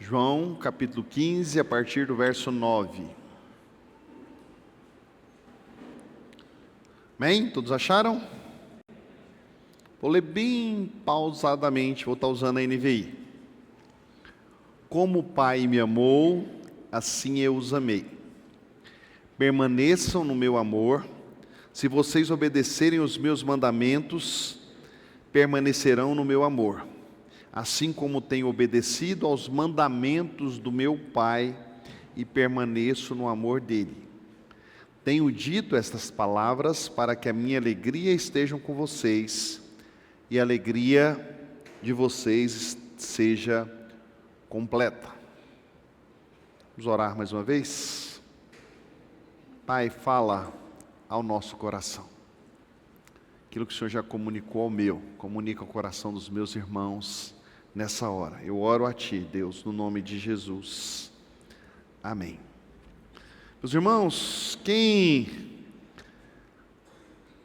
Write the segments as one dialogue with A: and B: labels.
A: João, capítulo 15, a partir do verso 9. Amém? Todos acharam? Vou ler bem pausadamente, vou estar usando a NVI. Como o Pai me amou, assim eu os amei. Permaneçam no meu amor. Se vocês obedecerem os meus mandamentos, permanecerão no meu amor. Assim como tenho obedecido aos mandamentos do meu Pai e permaneço no amor dele. Tenho dito estas palavras para que a minha alegria esteja com vocês e a alegria de vocês seja completa. Vamos orar mais uma vez? Pai, fala ao nosso coração. Aquilo que o Senhor já comunicou ao meu, comunica ao coração dos meus irmãos nessa hora. Eu oro a Ti, Deus, no nome de Jesus. Amém. Meus irmãos, quem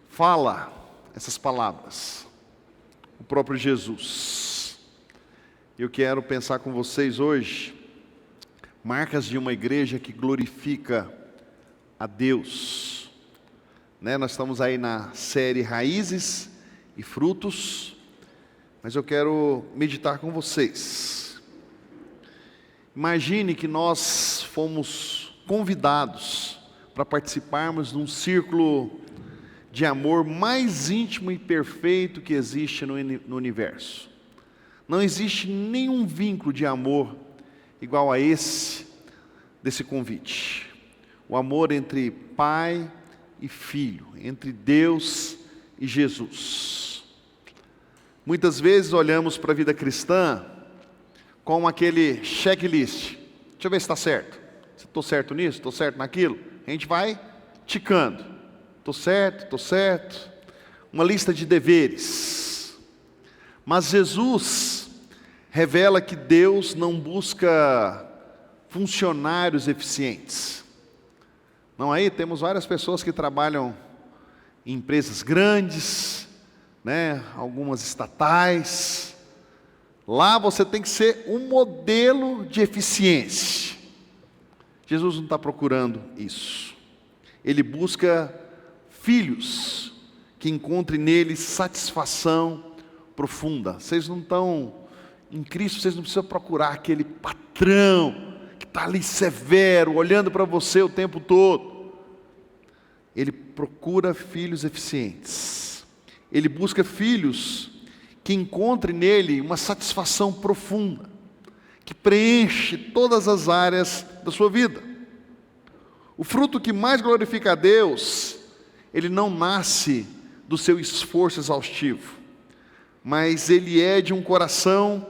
A: fala essas palavras? O próprio Jesus. Eu quero pensar com vocês hoje marcas de uma igreja que glorifica a Deus. Nós estamos aí na série Raízes e Frutos, mas eu quero meditar com vocês. Imagine que nós fomos convidados para participarmos de um círculo de amor mais íntimo e perfeito que existe no universo. Não existe nenhum vínculo de amor igual a desse convite. O amor entre pai e filho, entre Deus e Jesus. Muitas vezes olhamos para a vida cristã com aquele checklist. Deixa eu ver se está certo. Se estou certo nisso, estou certo naquilo. A gente vai ticando. Estou certo. Uma lista de deveres. Mas Jesus revela que Deus não busca funcionários eficientes. Não, aí temos várias pessoas que trabalham em empresas grandes, algumas estatais. Lá você tem que ser um modelo de eficiência. Jesus não está procurando isso. Ele busca filhos que encontrem nele satisfação profunda. Vocês não estão em Cristo, vocês não precisam procurar aquele patrão que está ali severo, olhando para você o tempo todo. Ele procura filhos eficientes. Ele busca filhos que encontrem nele uma satisfação profunda, que preenche todas as áreas da sua vida. O fruto que mais glorifica a Deus, ele não nasce do seu esforço exaustivo, mas ele é de um coração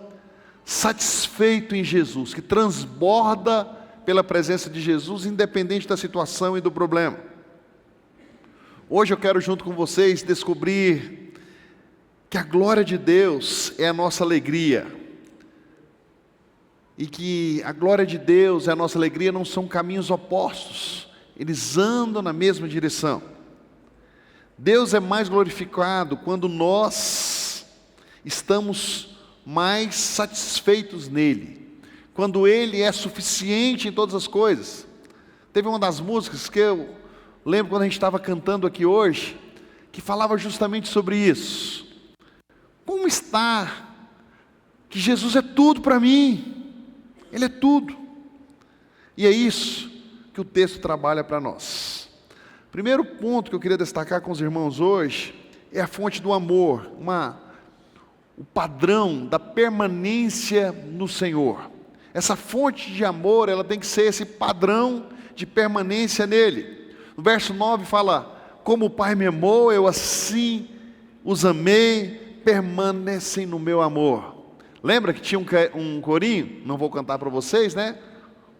A: satisfeito em Jesus, que transborda pela presença de Jesus, independente da situação e do problema. Hoje eu quero, junto com vocês, descobrir que a glória de Deus é a nossa alegria, e que a glória de Deus e a nossa alegria não são caminhos opostos, eles andam na mesma direção. Deus é mais glorificado quando nós estamos mais satisfeitos nele, quando ele é suficiente em todas as coisas. Teve uma das músicas que eu lembro quando a gente estava cantando aqui hoje, que falava justamente sobre isso. Como está que Jesus é tudo para mim, ele é tudo. E é isso que o texto trabalha para nós. Primeiro ponto que eu queria destacar com os irmãos hoje é a fonte do amor, o padrão da permanência no Senhor. Essa fonte de amor, ela tem que ser esse padrão de permanência nele. No verso 9 fala: como o Pai me amou, eu assim os amei, permanecem no meu amor. Lembra que tinha um corinho? Não vou cantar para vocês,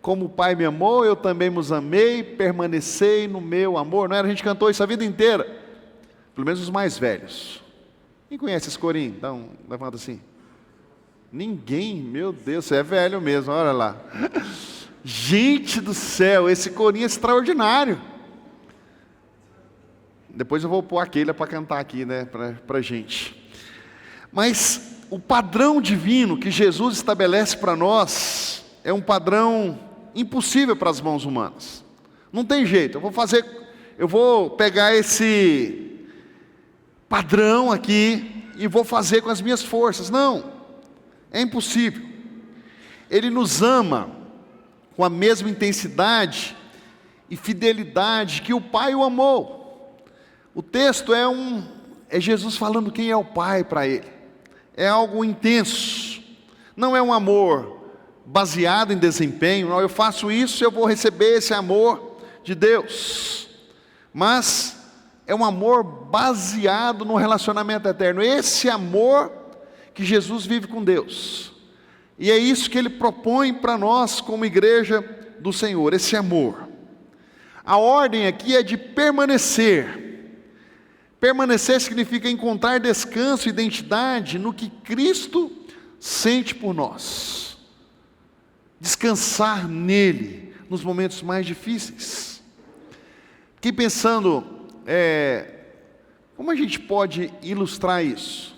A: Como o Pai me amou, eu também vos amei, permanecei no meu amor. Não era? A gente cantou isso a vida inteira. Pelo menos os mais velhos. Quem conhece esse corinho? Então, levanta assim. Ninguém, meu Deus, você é velho mesmo, olha lá. Gente do céu, esse corinho é extraordinário. Depois eu vou pôr a Keila para cantar aqui, para gente. Mas o padrão divino que Jesus estabelece para nós é um padrão impossível para as mãos humanas. Não tem jeito, eu vou pegar esse padrão aqui e vou fazer com as minhas forças. Não, é impossível. Ele nos ama com a mesma intensidade e fidelidade que o Pai o amou. O texto é Jesus falando quem é o Pai para ele. É algo intenso, não é um amor baseado em desempenho, não, eu faço isso, eu vou receber esse amor de Deus, mas é um amor baseado no relacionamento eterno, esse amor que Jesus vive com Deus, e é isso que Ele propõe para nós como igreja do Senhor, esse amor. A ordem aqui é de permanecer. Permanecer significa encontrar descanso e identidade no que Cristo sente por nós. Descansar nele nos momentos mais difíceis. Fiquei pensando, como a gente pode ilustrar isso?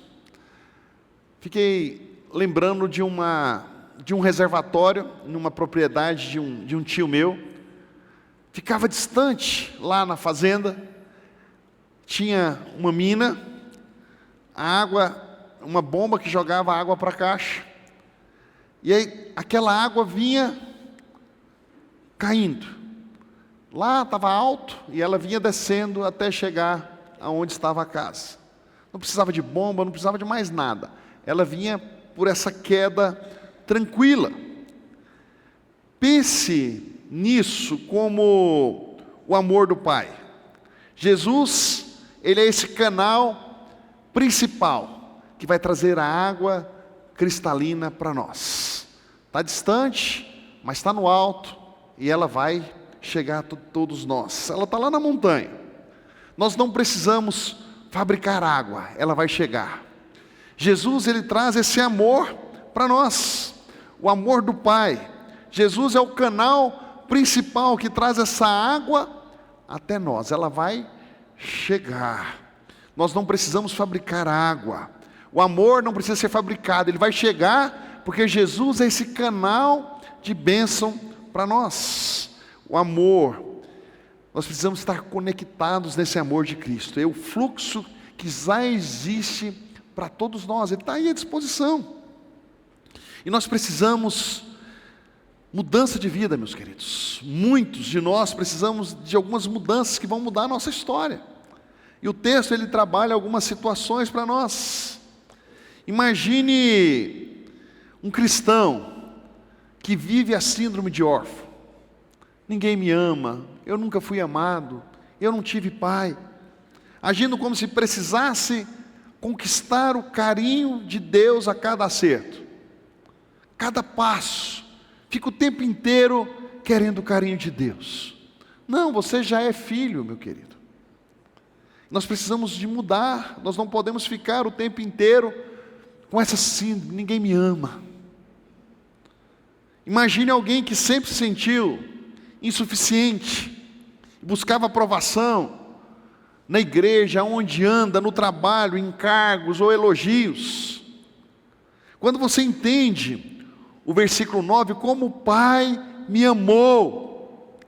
A: Fiquei lembrando de um reservatório, numa propriedade de um tio meu. Ficava distante, lá na fazenda. Tinha uma mina, a água, uma bomba que jogava água para a caixa. E aí aquela água vinha caindo. Lá estava alto e ela vinha descendo até chegar aonde estava a casa. Não precisava de bomba, não precisava de mais nada. Ela vinha por essa queda tranquila. Pense nisso como o amor do Pai. Jesus, Ele é esse canal principal que vai trazer a água cristalina para nós. Está distante, mas está no alto e ela vai chegar a todos nós. Ela está lá na montanha. Nós não precisamos fabricar água, ela vai chegar. Jesus, Ele traz esse amor para nós, o amor do Pai. Jesus é o canal principal que traz essa água até nós, ela vai chegar. Nós não precisamos fabricar água, o amor não precisa ser fabricado, ele vai chegar porque Jesus é esse canal de bênção para nós. O amor, nós precisamos estar conectados nesse amor de Cristo, é o fluxo que já existe para todos nós, ele está aí à disposição. E nós precisamos mudança de vida, meus queridos. Muitos de nós precisamos de algumas mudanças que vão mudar a nossa história. E o texto, ele trabalha algumas situações para nós. Imagine um cristão que vive a síndrome de órfão. Ninguém me ama, eu nunca fui amado, eu não tive pai. Agindo como se precisasse conquistar o carinho de Deus a cada acerto, cada passo. Fica o tempo inteiro querendo o carinho de Deus. Não, você já é filho, meu querido. Nós precisamos de mudar. Nós não podemos ficar o tempo inteiro com essa síndrome, ninguém me ama. Imagine alguém que sempre se sentiu insuficiente, buscava aprovação na igreja, onde anda, no trabalho, em cargos ou elogios. Quando você entende o versículo 9, como o Pai me amou,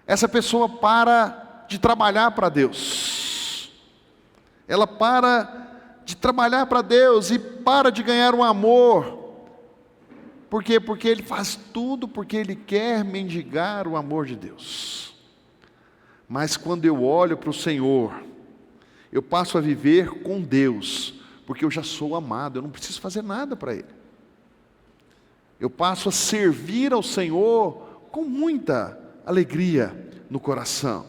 A: essa pessoa para de trabalhar para Deus, ela para de trabalhar para Deus e para de ganhar um amor. Por quê? Porque ele faz tudo porque ele quer mendigar o amor de Deus. Mas quando eu olho para o Senhor, eu passo a viver com Deus, porque eu já sou amado, eu não preciso fazer nada para Ele. Eu passo a servir ao Senhor com muita alegria no coração.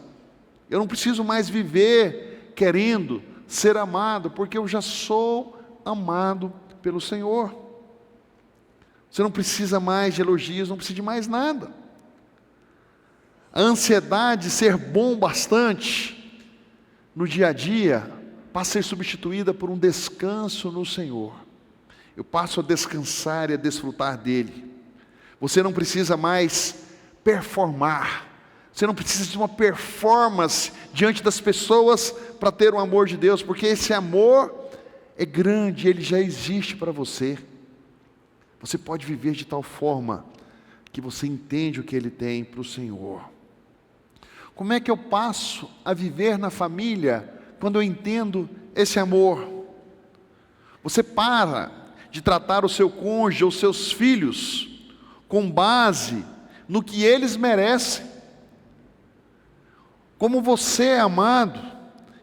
A: Eu não preciso mais viver querendo ser amado, porque eu já sou amado pelo Senhor. Você não precisa mais de elogios, não precisa de mais nada. A ansiedade de ser bom bastante no dia a dia passa a ser substituída por um descanso no Senhor. Eu passo a descansar e a desfrutar dEle. Você não precisa mais performar. Você não precisa de uma performance diante das pessoas para ter o amor de Deus, porque esse amor é grande, ele já existe para você. Você pode viver de tal forma que você entende o que Ele tem para o Senhor. Como é que eu passo a viver na família quando eu entendo esse amor? Você para de tratar o seu cônjuge, os seus filhos, com base no que eles merecem. Como você é amado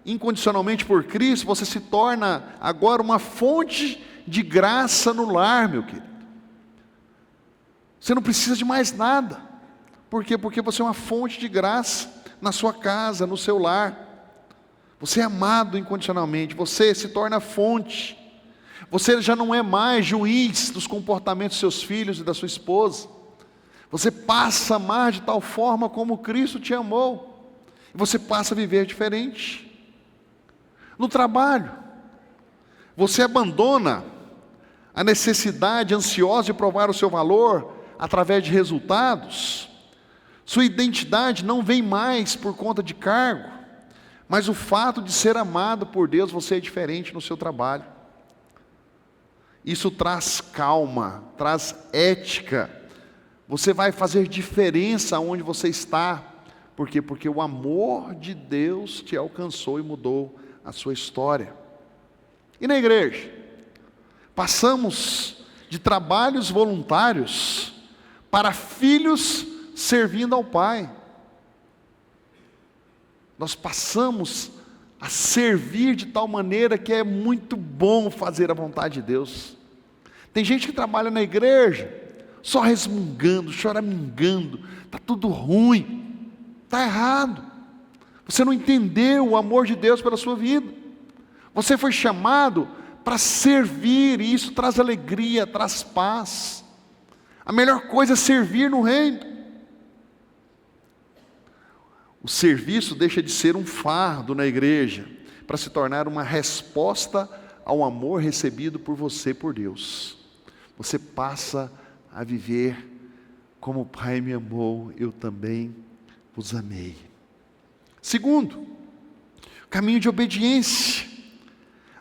A: incondicionalmente por Cristo, você se torna agora uma fonte de graça no lar, meu querido. Você não precisa de mais nada. Por quê? Porque você é uma fonte de graça na sua casa, no seu lar. Você é amado incondicionalmente, você se torna fonte. Você já não é mais juiz dos comportamentos dos seus filhos e da sua esposa. Você passa a amar de tal forma como Cristo te amou. E você passa a viver diferente. No trabalho, você abandona a necessidade ansiosa de provar o seu valor através de resultados. Sua identidade não vem mais por conta de cargo, mas o fato de ser amado por Deus, você é diferente no seu trabalho. Isso traz calma, traz ética. Você vai fazer diferença onde você está. Por quê? Porque o amor de Deus te alcançou e mudou a sua história. E na igreja? Passamos de trabalhos voluntários para filhos servindo ao Pai. Nós passamos a servir de tal maneira que é muito bom fazer a vontade de Deus. Tem gente que trabalha na igreja só resmungando, choramingando, está tudo ruim, está errado. Você não entendeu o amor de Deus pela sua vida. Você foi chamado para servir, e isso traz alegria, traz paz. A melhor coisa é servir no reino. O serviço deixa de ser um fardo na igreja, para se tornar uma resposta ao amor recebido por você, por Deus. Você passa a viver como o Pai me amou, eu também os amei. Segundo, caminho de obediência,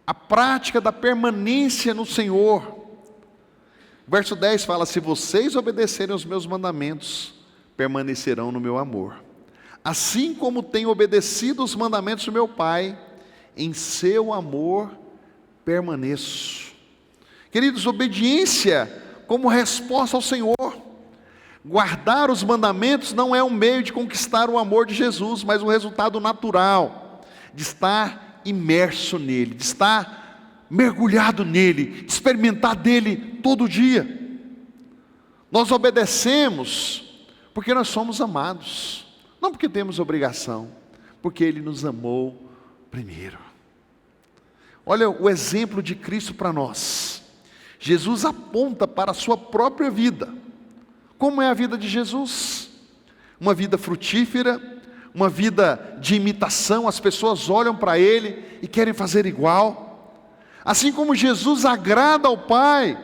A: a prática da permanência no Senhor. Verso 10 fala: se vocês obedecerem aos meus mandamentos, permanecerão no meu amor. Assim como tenho obedecido os mandamentos do meu Pai, em seu amor permaneço. Queridos, obediência como resposta ao Senhor. Guardar os mandamentos não é um meio de conquistar o amor de Jesus, mas um resultado natural de estar imerso nele, de estar mergulhado nele, de experimentar dele todo dia. Nós obedecemos porque nós somos amados, não porque temos obrigação, porque Ele nos amou primeiro. Olha o exemplo de Cristo para nós. Jesus aponta para a sua própria vida. Como é a vida de Jesus? Uma vida frutífera, uma vida de imitação. As pessoas olham para Ele e querem fazer igual. Assim como Jesus agrada ao Pai,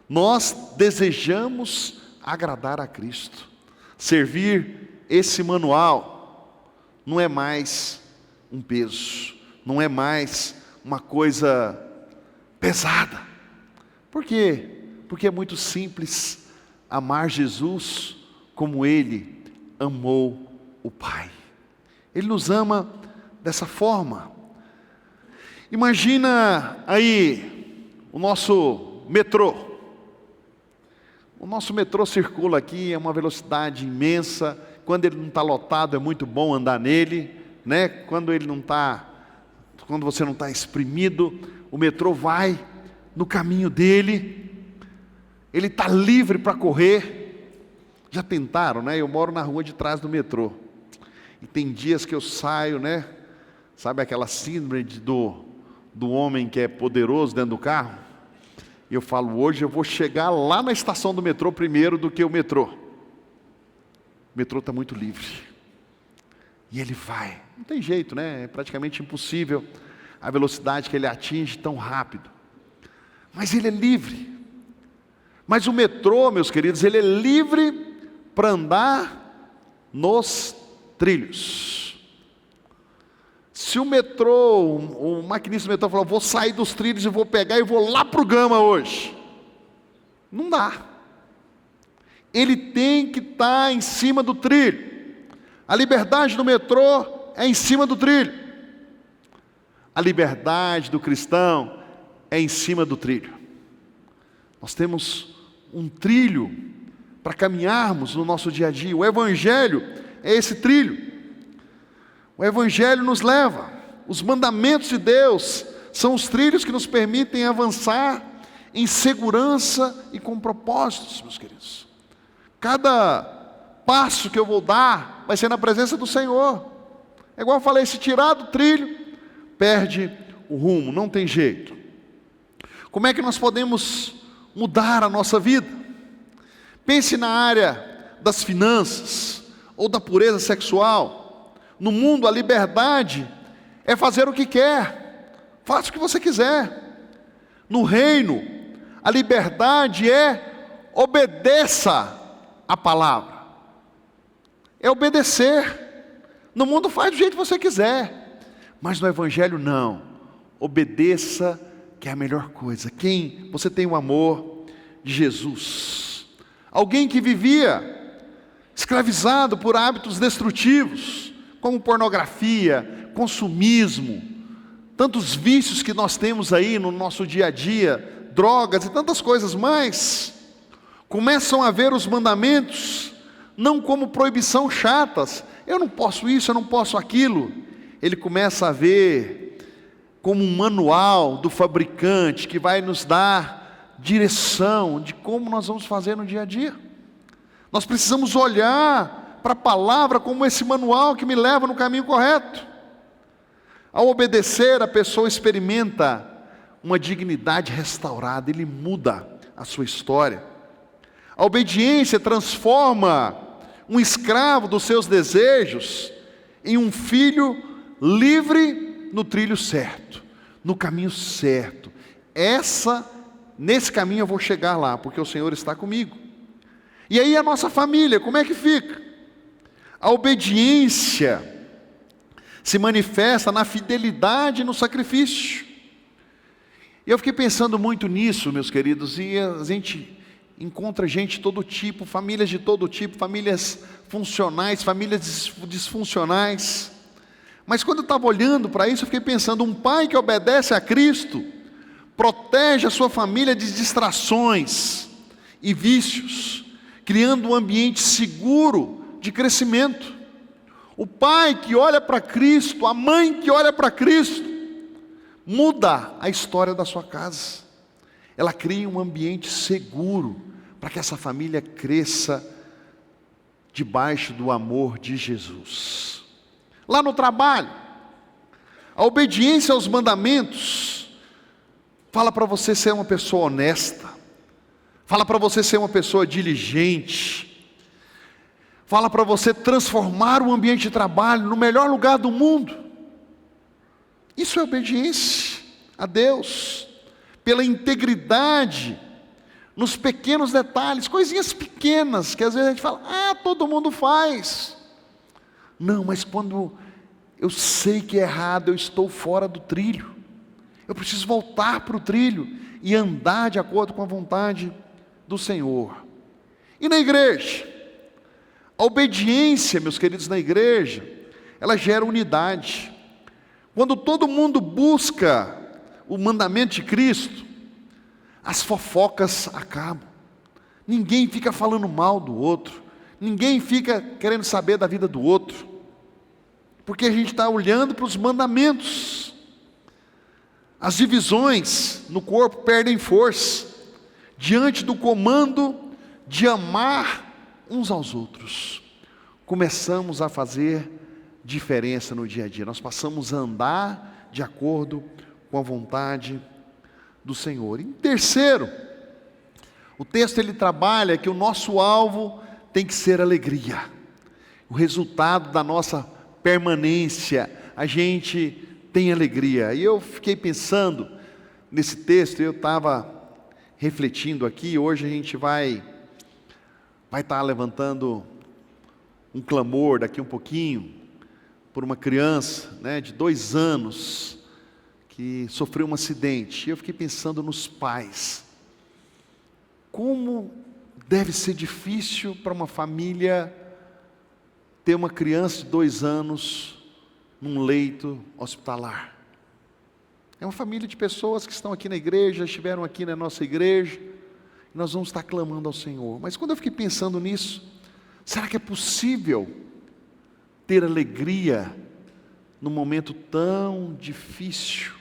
A: nós desejamos agradar a Cristo. Servir esse manual não é mais um peso, não é mais uma coisa pesada. Por quê? Porque é muito simples amar Jesus como Ele amou o Pai. Ele nos ama dessa forma. Imagina aí o nosso metrô. O nosso metrô circula aqui a uma velocidade imensa. Quando ele não está lotado é muito bom andar nele, né? Quando você não está exprimido, o metrô vai no caminho dele. Ele está livre para correr. Já tentaram, né? Eu moro na rua de trás do metrô. E tem dias que eu saio, né? Sabe aquela síndrome do homem que é poderoso dentro do carro? E eu falo, hoje eu vou chegar lá na estação do metrô primeiro do que o metrô. O metrô está muito livre. E ele vai. Não tem jeito, né? É praticamente impossível a velocidade que ele atinge tão rápido. Mas ele é livre. Mas o metrô, meus queridos, ele é livre para andar nos trilhos. Se o metrô, o maquinista do metrô falou, vou sair dos trilhos e vou pegar e vou lá para o Gama hoje. Não dá. Ele tem que estar em cima do trilho. A liberdade do metrô é em cima do trilho. A liberdade do cristão é em cima do trilho. Nós temos um trilho para caminharmos no nosso dia a dia. O Evangelho é esse trilho. O Evangelho nos leva. Os mandamentos de Deus são os trilhos que nos permitem avançar em segurança e com propósitos, meus queridos. Cada passo que eu vou dar vai ser na presença do Senhor. É igual eu falei, se tirar do trilho, perde o rumo, não tem jeito. Como é que nós podemos mudar a nossa vida? Pense na área das finanças ou da pureza sexual. No mundo, a liberdade é fazer o que quer. Faça o que você quiser. No reino, a liberdade é obedeça a palavra. É obedecer. No mundo faz do jeito que você quiser. Mas no Evangelho não. Obedeça, que é a melhor coisa. Quem? Você tem o amor de Jesus. Alguém que vivia escravizado por hábitos destrutivos, como pornografia, consumismo, tantos vícios que nós temos aí no nosso dia a dia, drogas e tantas coisas mais, começam a ver os mandamentos não como proibição chatas, eu não posso isso, eu não posso aquilo. Ele começa a ver como um manual do fabricante que vai nos dar direção de como nós vamos fazer no dia a dia. Nós precisamos olhar para a palavra como esse manual que me leva no caminho correto. Ao obedecer, a pessoa experimenta uma dignidade restaurada, ele muda a sua história. A obediência transforma um escravo dos seus desejos em um filho livre no trilho certo, no caminho certo. Nesse caminho eu vou chegar lá, porque o Senhor está comigo. E aí a nossa família, como é que fica? A obediência se manifesta na fidelidade e no sacrifício. E eu fiquei pensando muito nisso, meus queridos, e a gente encontra gente de todo tipo, famílias de todo tipo, famílias funcionais, famílias disfuncionais. Mas quando eu estava olhando para isso, eu fiquei pensando, um pai que obedece a Cristo, protege a sua família de distrações e vícios, criando um ambiente seguro de crescimento. O pai que olha para Cristo, a mãe que olha para Cristo, muda a história da sua casa. Ela cria um ambiente seguro para que essa família cresça debaixo do amor de Jesus. Lá no trabalho, a obediência aos mandamentos fala para você ser uma pessoa honesta, fala para você ser uma pessoa diligente, fala para você transformar o ambiente de trabalho no melhor lugar do mundo. Isso é obediência a Deus, pela integridade, nos pequenos detalhes, coisinhas pequenas, que às vezes a gente fala, todo mundo faz. Não, mas quando eu sei que é errado, eu estou fora do trilho. Eu preciso voltar para o trilho e andar de acordo com a vontade do Senhor. E na igreja? A obediência, meus queridos, na igreja, ela gera unidade. Quando todo mundo busca o mandamento de Cristo, as fofocas acabam. Ninguém fica falando mal do outro. Ninguém fica querendo saber da vida do outro. Porque a gente está olhando para os mandamentos. As divisões no corpo perdem força diante do comando de amar uns aos outros. Começamos a fazer diferença no dia a dia. Nós passamos a andar de acordo com a vontade do Senhor. Em terceiro, o texto ele trabalha que o nosso alvo tem que ser alegria. O resultado da nossa permanência, a gente tem alegria. E eu fiquei pensando nesse texto, eu estava refletindo aqui, hoje a gente vai estar levantando um clamor daqui um pouquinho, por uma criança, de 2 anos, que sofreu um acidente. E eu fiquei pensando nos pais. como deve ser difícil para uma família ter uma criança de 2 anos num leito hospitalar. É uma família de pessoas que estão aqui na igreja, estiveram aqui na nossa igreja, e nós vamos estar clamando ao Senhor. Mas quando eu fiquei pensando nisso, será que é possível ter alegria num momento tão difícil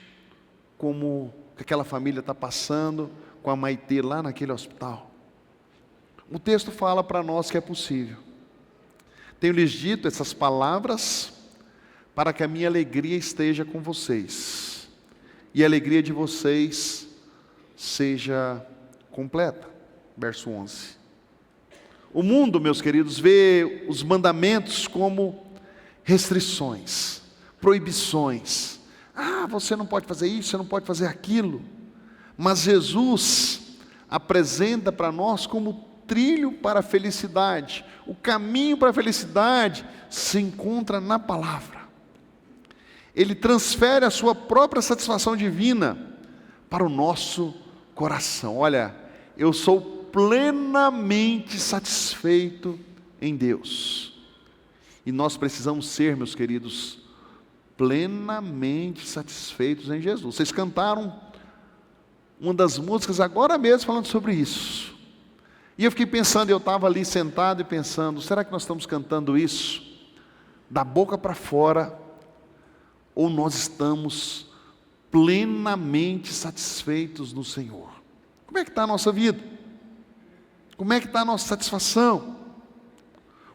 A: como que aquela família está passando com a Maitê lá naquele hospital? O texto fala para nós que é possível. Tenho lhes dito essas palavras para que a minha alegria esteja com vocês e a alegria de vocês seja completa. Verso 11. O mundo, meus queridos, vê os mandamentos como restrições, proibições. Você não pode fazer isso, você não pode fazer aquilo. Mas Jesus apresenta para nós como trilho para a felicidade. O caminho para a felicidade se encontra na palavra. Ele transfere a sua própria satisfação divina para o nosso coração. Olha, eu sou plenamente satisfeito em Deus. E nós precisamos ser, meus queridos, plenamente satisfeitos em Jesus. Vocês cantaram uma das músicas agora mesmo falando sobre isso. E eu fiquei pensando, eu estava ali sentado e pensando, será que nós estamos cantando isso da boca para fora, ou nós estamos plenamente satisfeitos no Senhor? Como é que está a nossa vida? Como é que está a nossa satisfação?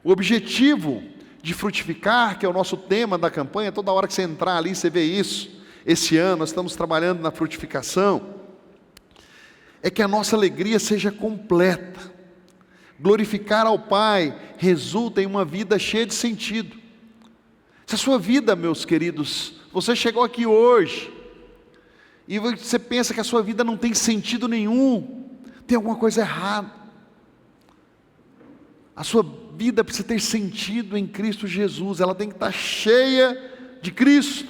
A: O objetivo de frutificar, que é o nosso tema da campanha, toda hora que você entrar ali, você vê isso. Esse ano nós estamos trabalhando na frutificação, é que a nossa alegria seja completa. Glorificar ao Pai resulta em uma vida cheia de sentido. Se a sua vida, meus queridos, você chegou aqui hoje e você pensa que a sua vida não tem sentido nenhum, tem alguma coisa errada. A sua vida precisa ter sentido em Cristo Jesus, ela tem que estar cheia de Cristo,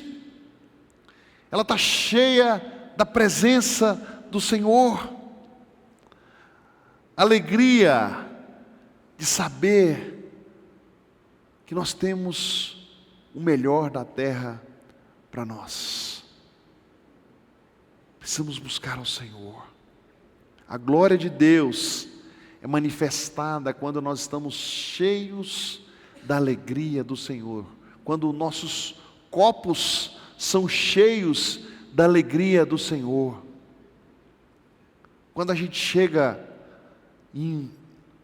A: ela está cheia da presença do Senhor. Alegria de saber que nós temos o melhor da terra para nós. Precisamos buscar ao Senhor. A glória de Deus é manifestada quando nós estamos cheios da alegria do Senhor, quando nossos copos são cheios da alegria do Senhor. Quando a gente chega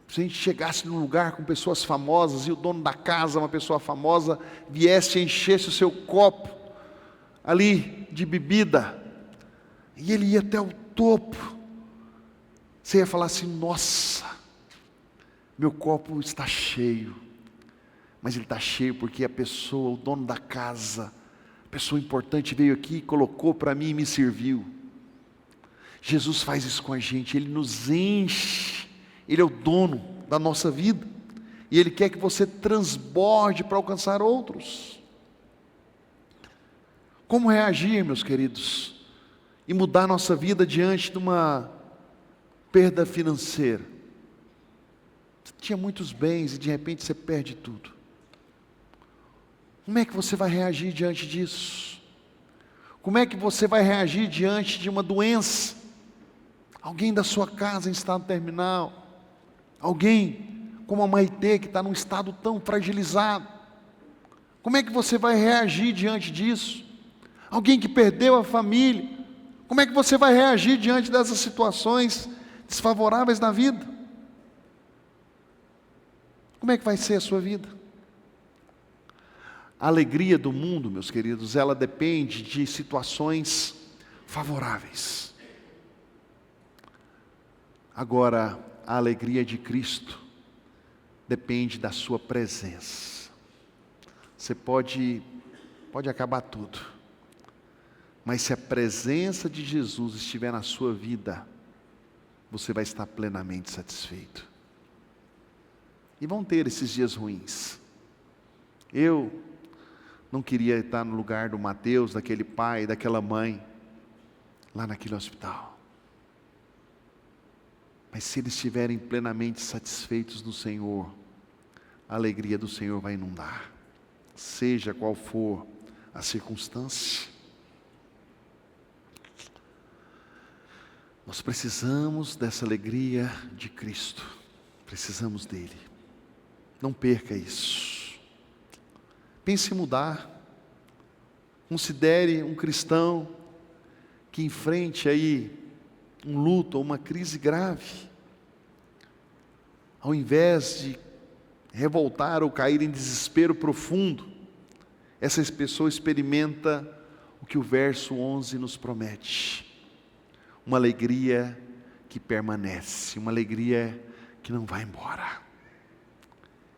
A: se a gente chegasse num lugar com pessoas famosas e o dono da casa, uma pessoa famosa, viesse e enchesse o seu copo ali de bebida, e ele ia até o topo, você ia falar assim: nossa, meu copo está cheio. Mas ele está cheio porque a pessoa, o dono da casa, a pessoa importante veio aqui, colocou para mim e me serviu. Jesus faz isso com a gente, Ele nos enche, Ele é o dono da nossa vida, e Ele quer que você transborde para alcançar outros. Como reagir, meus queridos, e mudar nossa vida diante de uma perda financeira? Você tinha muitos bens e de repente você perde tudo. Como é que você vai reagir diante disso? Como é que você vai reagir diante de uma doença? Alguém da sua casa em estado terminal, alguém como a Maitê que está num estado tão fragilizado, como é que você vai reagir diante disso? Alguém que perdeu a família, como é que você vai reagir diante dessas situações desfavoráveis na vida? Como é que vai ser a sua vida? A alegria do mundo, meus queridos, ela depende de situações favoráveis. Agora, a alegria de Cristo depende da sua presença. Você pode acabar tudo, mas se a presença de Jesus estiver na sua vida, você vai estar plenamente satisfeito. E vão ter esses dias ruins. Eu não queria estar no lugar do Mateus, daquele pai, daquela mãe, lá naquele hospital. Mas se eles estiverem plenamente satisfeitos no Senhor, a alegria do Senhor vai inundar, seja qual for a circunstância. Nós precisamos dessa alegria de Cristo, precisamos dele. Não perca isso. Pense em mudar. Considere um cristão que enfrente aí um luto ou uma crise grave. Ao invés de revoltar ou cair em desespero profundo, essa pessoa experimenta o que o verso 11 nos promete. Uma alegria que permanece, uma alegria que não vai embora.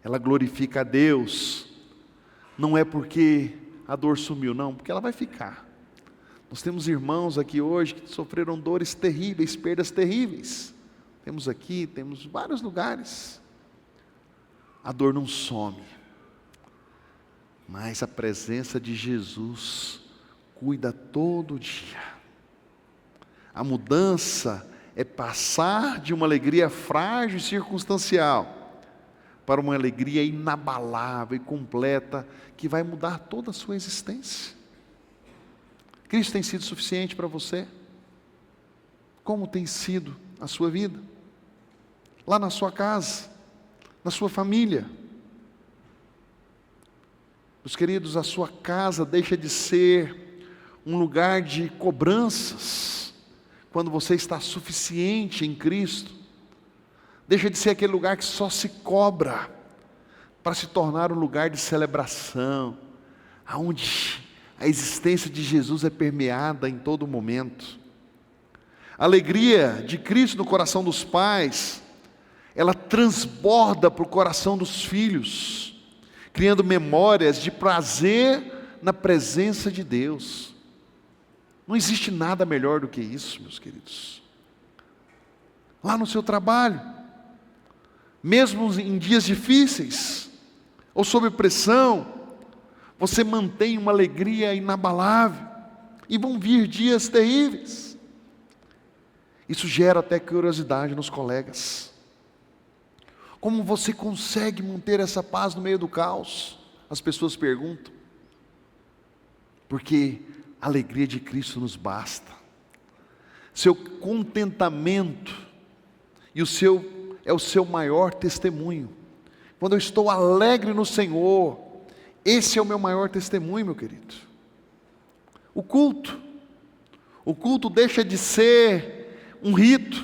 A: Ela glorifica a Deus, não é porque a dor sumiu, não, porque ela vai ficar. Nós temos irmãos aqui hoje que sofreram dores terríveis, perdas terríveis. Temos aqui, temos vários lugares. A dor não some, mas a presença de Jesus cuida todo dia. A mudança é passar de uma alegria frágil e circunstancial para uma alegria inabalável e completa que vai mudar toda a sua existência. Cristo tem sido suficiente para você? Como tem sido a sua vida? Lá na sua casa, na sua família. Meus queridos, a sua casa deixa de ser um lugar de cobranças, quando você está suficiente em Cristo. Deixa de ser aquele lugar que só se cobra, para se tornar um lugar de celebração, onde a existência de Jesus é permeada em todo momento. A alegria de Cristo no coração dos pais, ela transborda para o coração dos filhos, criando memórias de prazer na presença de Deus. Não existe nada melhor do que isso, meus queridos. Lá no seu trabalho, mesmo em dias difíceis, ou sob pressão, você mantém uma alegria inabalável, e vão vir dias terríveis. Isso gera até curiosidade nos colegas. Como você consegue manter essa paz no meio do caos? As pessoas perguntam. Porque a alegria de Cristo nos basta. Seu contentamento é o seu maior testemunho. Quando eu estou alegre no Senhor, esse é o meu maior testemunho, meu querido. O culto deixa de ser um rito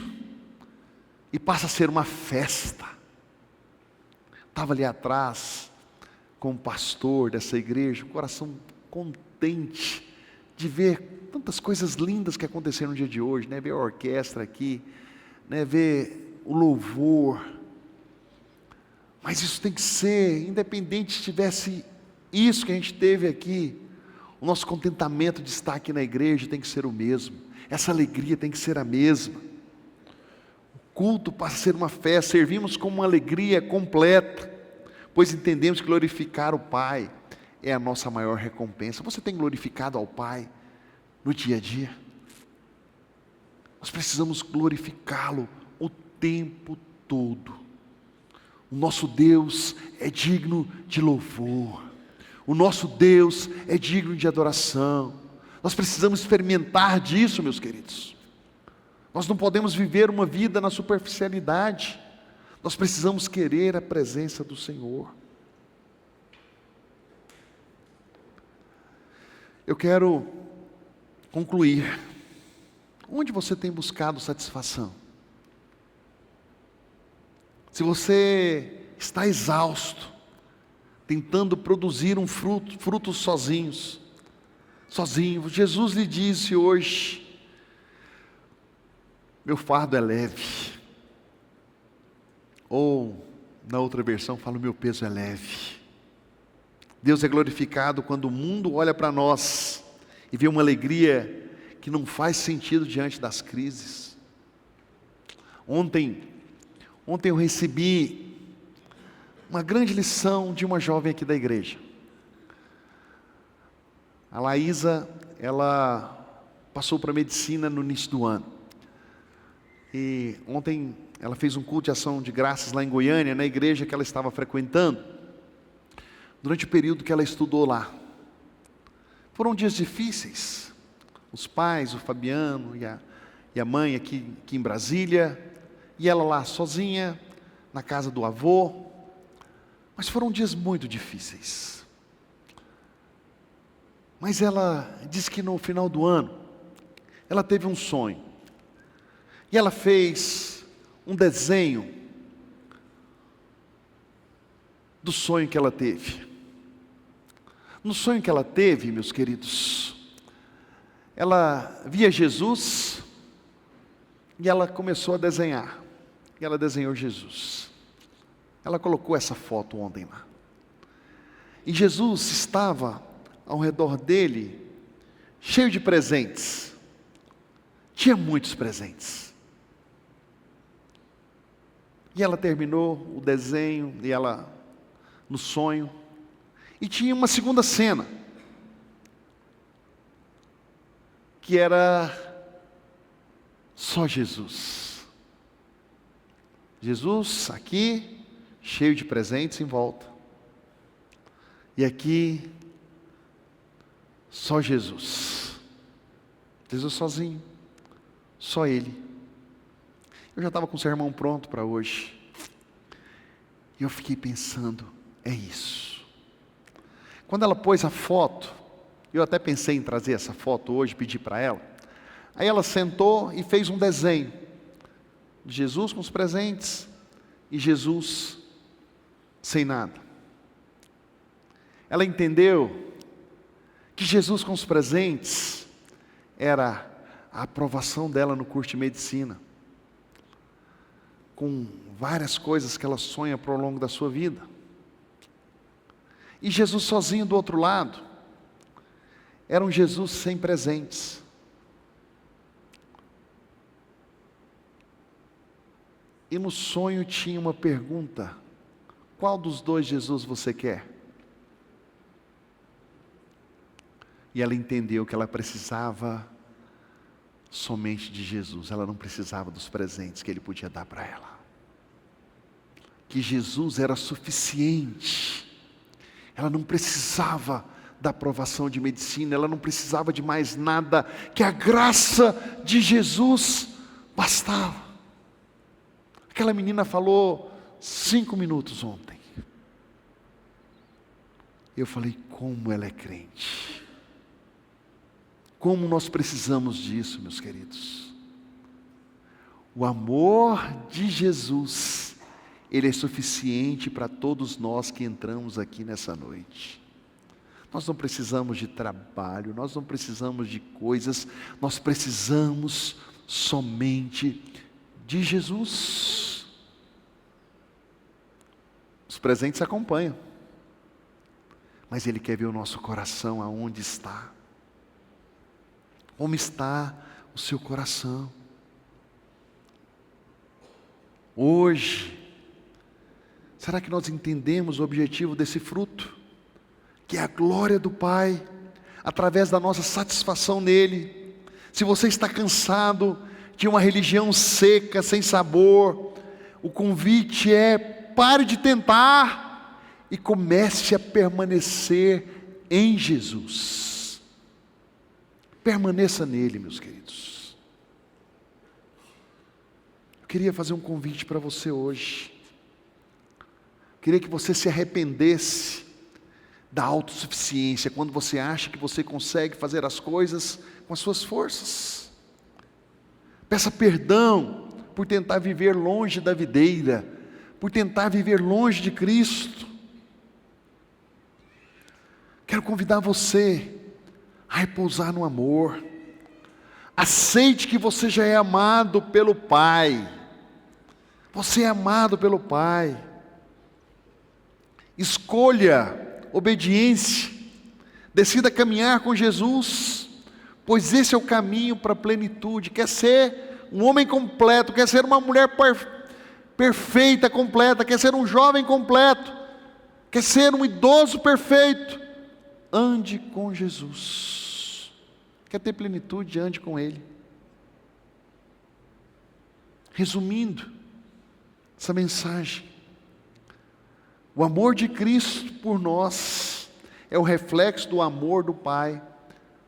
A: e passa a ser uma festa. Estava ali atrás com o pastor dessa igreja, um coração contente de ver tantas coisas lindas que aconteceram no dia de hoje, né? Ver a orquestra aqui, né? Ver o louvor. Mas isso tem que ser, independente se tivesse isso que a gente teve aqui, o nosso contentamento de estar aqui na igreja tem que ser o mesmo, essa alegria tem que ser a mesma. O culto passa a ser uma festa, servimos com uma alegria completa, pois entendemos que glorificar o Pai é a nossa maior recompensa. Você tem glorificado ao Pai no dia a dia? Nós precisamos glorificá-lo o tempo todo. O nosso Deus é digno de louvor. O nosso Deus é digno de adoração. Nós precisamos experimentar disso, meus queridos. Nós não podemos viver uma vida na superficialidade. Nós precisamos querer a presença do Senhor. Eu quero concluir. Onde você tem buscado satisfação? Se você está exausto, tentando produzir um fruto sozinho, Jesus lhe disse hoje: meu fardo é leve. Ou, na outra versão, fala: meu peso é leve. Deus é glorificado quando o mundo olha para nós e vê uma alegria que não faz sentido diante das crises. Ontem eu recebi uma grande lição de uma jovem aqui da igreja. A Laísa, ela passou para medicina no início do ano. E ontem ela fez um culto de ação de graças lá em Goiânia, na igreja que ela estava frequentando, durante o período que ela estudou lá. Foram dias difíceis. Os pais, o Fabiano e a mãe aqui em Brasília, e ela lá sozinha, na casa do avô. Mas foram dias muito difíceis. Mas ela disse que no final do ano, ela teve um sonho. E ela fez um desenho do sonho que ela teve. No sonho que ela teve, meus queridos, ela via Jesus e ela começou a desenhar. E ela desenhou Jesus. Ela colocou essa foto ontem lá. E Jesus estava ao redor dele, cheio de presentes. Tinha muitos presentes. E ela terminou o desenho, e ela, no sonho, e tinha uma segunda cena, que era só Jesus. Jesus aqui, cheio de presentes em volta. E aqui, só Jesus. Jesus sozinho. Só Ele. Eu já estava com o sermão pronto para hoje. E eu fiquei pensando, é isso. Quando ela pôs a foto, eu até pensei em trazer essa foto hoje, pedir para ela. Aí ela sentou e fez um desenho de Jesus com os presentes e Jesus sem nada. Ela entendeu que Jesus com os presentes era a aprovação dela no curso de medicina, com várias coisas que ela sonha ao longo da sua vida. E Jesus sozinho do outro lado era um Jesus sem presentes. E no sonho tinha uma pergunta: qual dos dois Jesus você quer? E ela entendeu que ela precisava somente de Jesus, ela não precisava dos presentes que Ele podia dar para ela. Que Jesus era suficiente, ela não precisava da aprovação de medicina, ela não precisava de mais nada, que a graça de Jesus bastava. Aquela menina falou 5 minutos ontem. Eu falei, como ela é crente. Como nós precisamos disso, meus queridos. O amor de Jesus, Ele é suficiente para todos nós que entramos aqui nessa noite. Nós não precisamos de trabalho, nós não precisamos de coisas, nós precisamos somente de Jesus. Os presentes acompanham, mas Ele quer ver o nosso coração aonde está. Como está o seu coração? Hoje, será que nós entendemos o objetivo desse fruto? Que é a glória do Pai, através da nossa satisfação nele. Se você está cansado de uma religião seca, sem sabor, o convite é: pare de tentar e comece a permanecer em Jesus. Permaneça nele, meus queridos. Eu queria fazer um convite para você hoje. Queria que você se arrependesse da autossuficiência, quando você acha que você consegue fazer as coisas com as suas forças. Peça perdão por tentar viver longe da videira, por tentar viver longe de Cristo. Quero convidar você a repousar no amor. Aceite que você já é amado pelo Pai. Você é amado pelo Pai. Escolha obediência. Decida caminhar com Jesus, pois esse é o caminho para a plenitude. Quer ser um homem completo, quer ser uma mulher perfeita, completa, quer ser um jovem completo, quer ser um idoso perfeito, ande com Jesus. Quer ter plenitude, ande com Ele. Resumindo essa mensagem, o amor de Cristo por nós é o reflexo do amor do Pai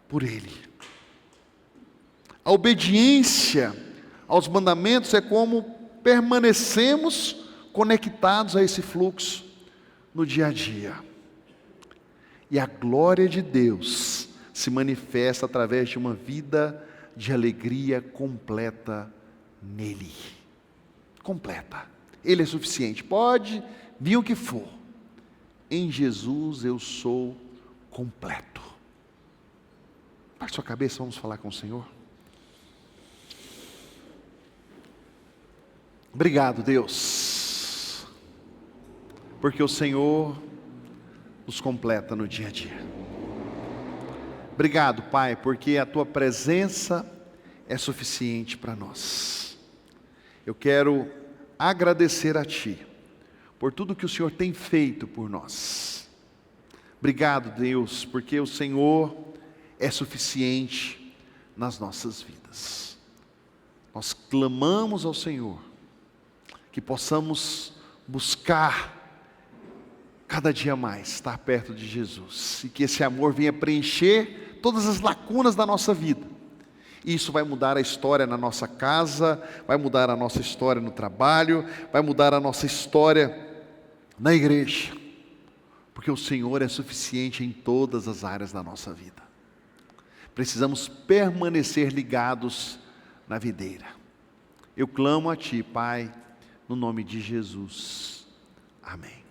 A: por Ele. A obediência aos mandamentos é como permanecemos conectados a esse fluxo no dia a dia. E a glória de Deus se manifesta através de uma vida de alegria completa nele. Completa. Ele é suficiente. Pode vir o que for. Em Jesus eu sou completo. Baixe sua cabeça, vamos falar com o Senhor. Obrigado, Deus, porque o Senhor nos completa no dia a dia. Obrigado, Pai, porque a Tua presença é suficiente para nós. Eu quero agradecer a Ti por tudo que o Senhor tem feito por nós. Obrigado, Deus, porque o Senhor é suficiente nas nossas vidas. Nós clamamos ao Senhor que possamos buscar cada dia mais estar perto de Jesus, e que esse amor venha preencher todas as lacunas da nossa vida. E isso vai mudar a história na nossa casa, vai mudar a nossa história no trabalho, vai mudar a nossa história na igreja, porque o Senhor é suficiente em todas as áreas da nossa vida. Precisamos permanecer ligados na videira. Eu clamo a Ti, Pai, no nome de Jesus. Amém.